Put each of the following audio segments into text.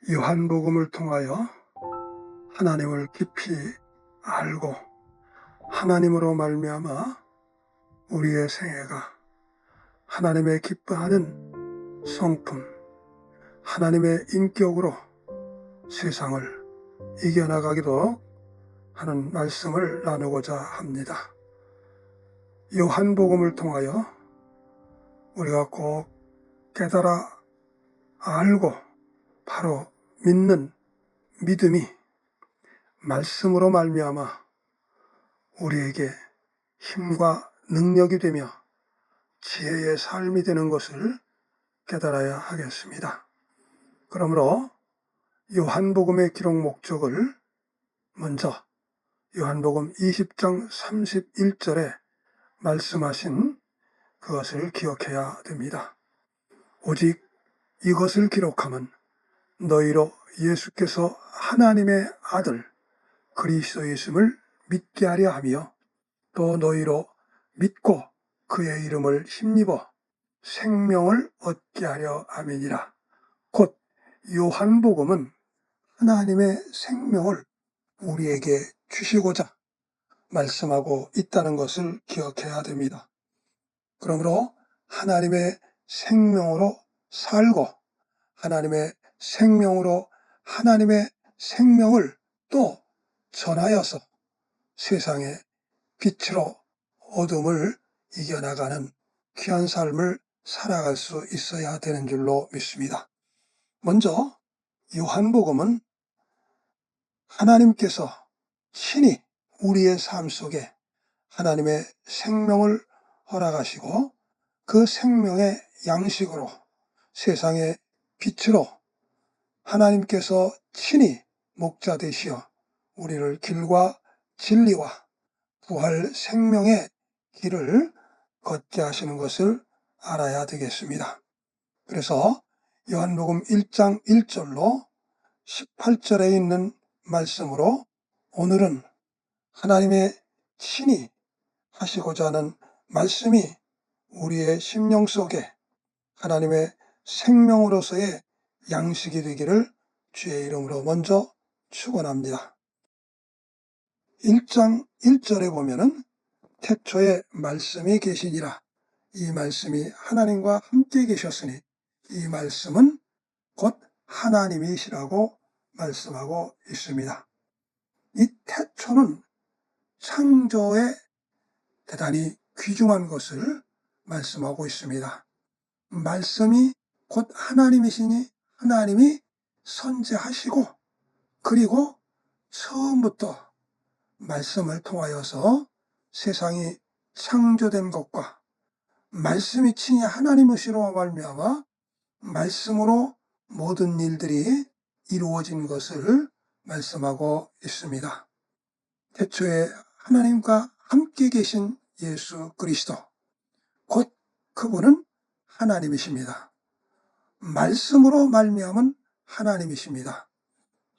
요한복음을 통하여 하나님을 깊이 알고 하나님으로 말미암아 우리의 생애가 하나님의 기뻐하는 성품, 하나님의 인격으로 세상을 이겨나가기도 하는 말씀을 나누고자 합니다. 요한복음을 통하여 우리가 꼭 깨달아 알고 바로 믿는 믿음이 말씀으로 말미암아 우리에게 힘과 능력이 되며 지혜의 삶이 되는 것을 깨달아야 하겠습니다. 그러므로 요한복음의 기록 목적을 먼저 요한복음 20장 31절에 말씀하신 그것을 기억해야 됩니다. 오직 이것을 기록하면 너희로 예수께서 하나님의 아들 그리스도이심을 믿게 하려 하며 또 너희로 믿고 그의 이름을 힘입어 생명을 얻게 하려 함이니라. 곧 요한복음은 하나님의 생명을 우리에게 주시고자 말씀하고 있다는 것을 기억해야 됩니다. 그러므로 하나님의 생명으로 살고 하나님의 생명으로 하나님의 생명을 또 전하여서 세상의 빛으로 어둠을 이겨나가는 귀한 삶을 살아갈 수 있어야 되는 줄로 믿습니다. 먼저 요한복음은 하나님께서 친히 우리의 삶 속에 하나님의 생명을 허락하시고 그 생명의 양식으로 세상의 빛으로 하나님께서 친히 목자 되시어 우리를 길과 진리와 부활 생명의 길을 걷게 하시는 것을 알아야 되겠습니다. 그래서 요한복음 1장 1절로 18절에 있는 말씀으로 오늘은 하나님의 친히 하시고자 하는 말씀이 우리의 심령 속에 하나님의 생명으로서의 양식이 되기를 주의 이름으로 먼저 축원합니다. 1장 1절에 보면은 태초에 말씀이 계시니라. 이 말씀이 하나님과 함께 계셨으니 이 말씀은 곧 하나님이시라고 말씀하고 있습니다. 이 태초는 창조에 대단히 귀중한 것을 말씀하고 있습니다. 말씀이 곧 하나님이시니 하나님이 선재하시고 그리고 처음부터 말씀을 통하여서 세상이 창조된 것과 말씀이 친히 하나님이시로 말미암아 말씀으로 모든 일들이 이루어진 것을 말씀하고 있습니다. 태초에 하나님과 함께 계신 예수 그리스도, 곧 그분은 하나님이십니다. 말씀으로 말미암은 하나님이십니다.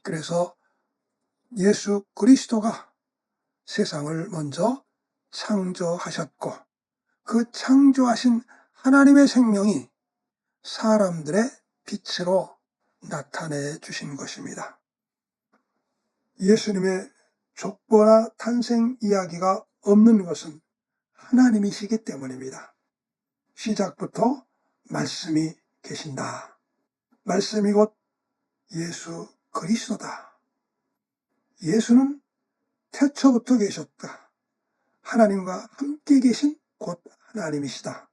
그래서 예수 그리스도가 세상을 먼저 창조하셨고 그 창조하신 하나님의 생명이 사람들의 빛으로 나타내 주신 것입니다. 예수님의 족보나 탄생 이야기가 없는 것은 하나님이시기 때문입니다. 시작부터 말씀이 계신다. 말씀이 곧 예수 그리스도다. 예수는 태초부터 계셨다. 하나님과 함께 계신 곧 하나님이시다.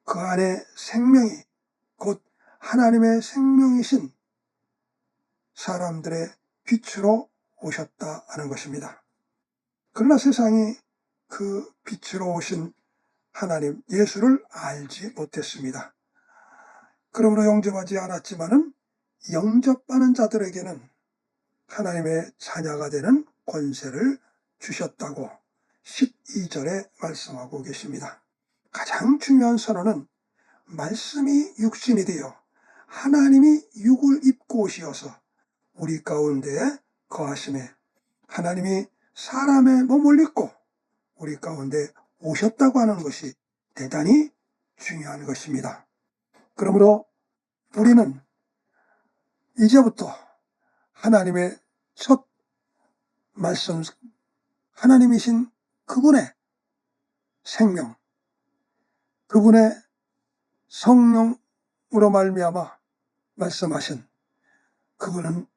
그 안에 생명이 곧 하나님의 생명이신 사람들의 빛으로 오셨다 하는 것입니다. 그러나 세상이 그 빛으로 오신 하나님 예수를 알지 못했습니다. 그러므로 영접하지 않았지만은 영접하는 자들에게는 하나님의 자녀가 되는 권세를 주셨다고 12절에 말씀하고 계십니다. 가장 중요한 선언은 말씀이 육신이 되어 하나님이 육을 입고 오시어서 우리 가운데 거하심에 하나님이 사람의 몸을 입고 우리 가운데 오셨다고 하는 것이 대단히 중요한 것입니다. 그러므로 우리는 이제부터 하나님의 첫 말씀, 하나님이신 그분의 생명, 그분의 성령으로 말미암아 말씀하신 그분은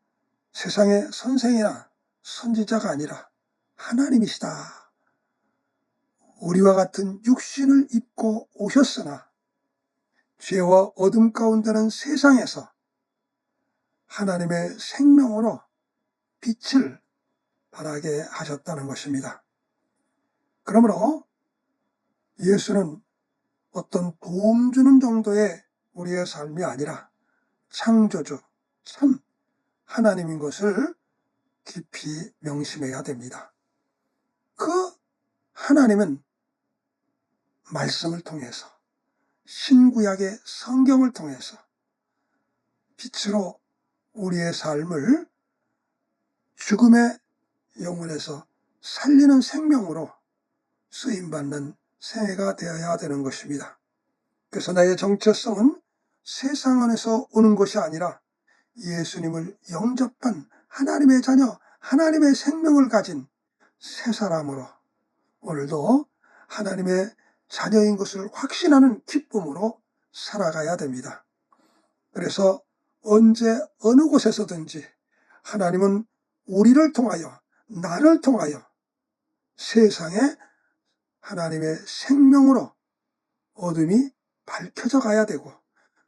세상의 선생이나 선지자가 아니라 하나님이시다. 우리와 같은 육신을 입고 오셨으나 죄와 어둠 가운데는 세상에서 하나님의 생명으로 빛을 발하게 하셨다는 것입니다. 그러므로 예수는 어떤 도움 주는 정도의 우리의 삶이 아니라 창조주, 참 하나님인 것을 깊이 명심해야 됩니다. 그 하나님은 말씀을 통해서, 신구약의 성경을 통해서 빛으로 우리의 삶을 죽음의 영혼에서 살리는 생명으로 쓰임받는 생애가 되어야 되는 것입니다. 그래서 나의 정체성은 세상 안에서 오는 것이 아니라 예수님을 영접한 하나님의 자녀, 하나님의 생명을 가진 새 사람으로 오늘도 하나님의 자녀인 것을 확신하는 기쁨으로 살아가야 됩니다. 그래서 언제 어느 곳에서든지 하나님은 우리를 통하여, 나를 통하여 세상에 하나님의 생명으로 어둠이 밝혀져 가야 되고,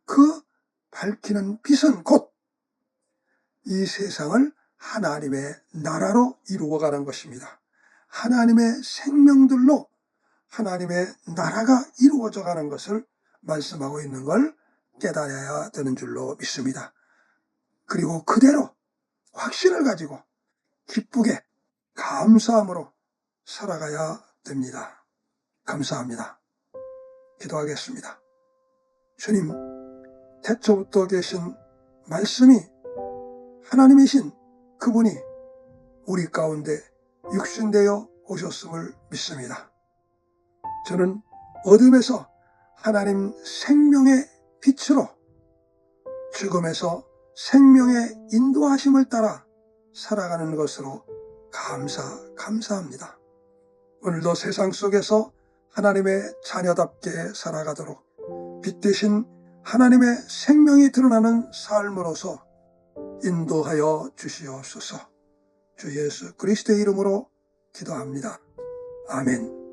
그 밝히는 빛은 곧 이 세상을 하나님의 나라로 이루어가는 것입니다. 하나님의 생명들로 하나님의 나라가 이루어져 가는 것을 말씀하고 있는 걸 깨달아야 되는 줄로 믿습니다. 그리고 그대로 확신을 가지고 기쁘게 감사함으로 살아가야 됩니다. 감사합니다. 기도하겠습니다. 주님, 태초부터 계신 말씀이 하나님이신 그분이 우리 가운데 육신되어 오셨음을 믿습니다. 저는 어둠에서 하나님 생명의 빛으로, 죽음에서 생명의 인도하심을 따라 살아가는 것으로 감사합니다. 오늘도 세상 속에서 하나님의 자녀답게 살아가도록 빛 대신 하나님의 생명이 드러나는 삶으로서 인도하여 주시옵소서. 주 예수 그리스도의 이름으로 기도합니다. 아멘.